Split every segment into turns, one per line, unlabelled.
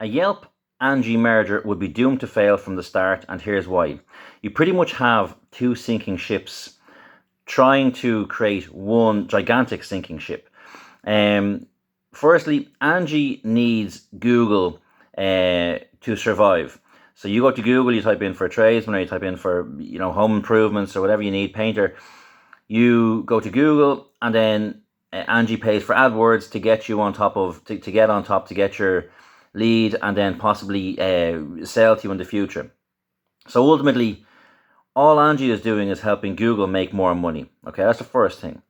A Yelp Angi merger would be doomed to fail from the start, and here's why. You pretty much have two sinking ships trying to create one gigantic sinking ship. Um, Firstly, Angi needs Google to survive. So you go to Google, you type in for tradesman, or you type in for home improvements or whatever you need, painter. You go to Google, and then Angi pays for AdWords to get you on top of to get on top to get your lead, and then possibly sell to you in the future. So ultimately, all Angi is doing is helping Google make more money. Okay, that's the first thing.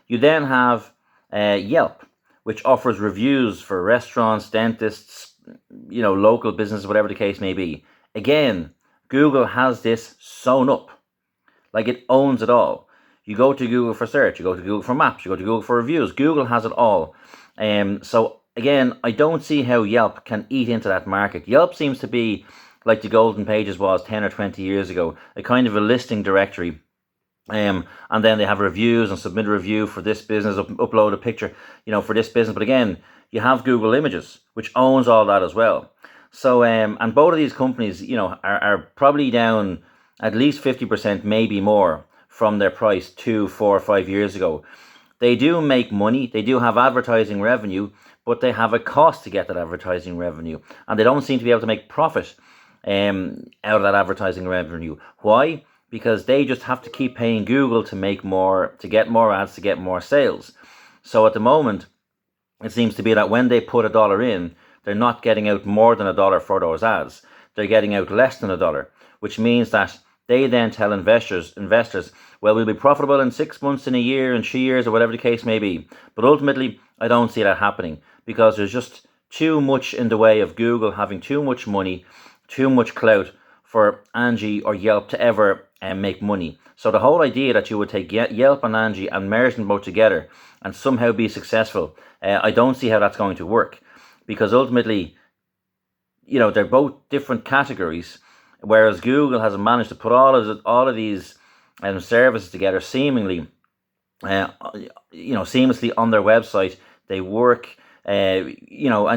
You then have Yelp, which offers reviews for restaurants, dentists, local businesses, whatever the case may be. Again, Google has this sewn up, like it owns it all. You go to Google for search, you go to Google for maps, you go to Google for reviews. Google has it all. So again, I don't see how Yelp can eat into that market. Yelp seems to be like the Golden Pages was 10 or 20 years ago, a kind of a listing directory. And then they have reviews and submit a review for this business, upload a picture, for this business. But again, you have Google Images, which owns all that as well. So, and both of these companies, are probably down at least 50%, maybe more, from their price 2, 4, 5 years ago. They do make money, they do have advertising revenue, but they have a cost to get that advertising revenue, and they don't seem to be able to make profit out of that advertising revenue. Why? Because they just have to keep paying Google to make more, to get more ads, to get more sales. So at the moment, it seems to be that when they put $1 in, they're not getting out more than $1 for those ads. They're getting out less than $1, which means that they then tell investors, well, we'll be profitable in 6 months, in a year, in 3 years, or whatever the case may be. But ultimately, I don't see that happening, because there's just too much in the way of Google having too much money, too much clout for Angi or Yelp to ever make money. So the whole idea that you would take Yelp and Angi and merge them both together and somehow be successful, I don't see how that's going to work, because ultimately, they're both different categories. Whereas Google has managed to put all of these services together seemingly, seamlessly on their website. They work, and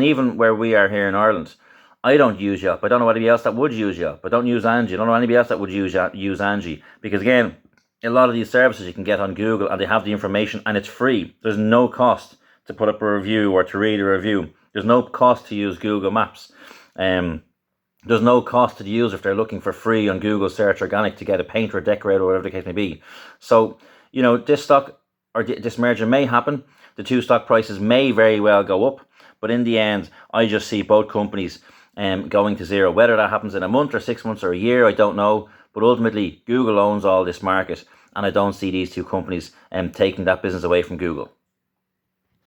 even where we are here in Ireland, I don't use Yelp. I don't know anybody else that would use Yelp. I don't use Angi. I don't know anybody else that would use Angi, because again, a lot of these services you can get on Google, and they have the information, and it's free. There's no cost to put up a review or to read a review. There's no cost to use Google Maps. There's no cost to the user if they're looking for free on Google Search Organic to get a painter or decorator or whatever the case may be. So, this stock or this merger may happen. The two stock prices may very well go up. But in the end, I just see both companies going to zero. Whether that happens in a month or 6 months or a year, I don't know. But ultimately, Google owns all this market, and I don't see these two companies taking that business away from Google.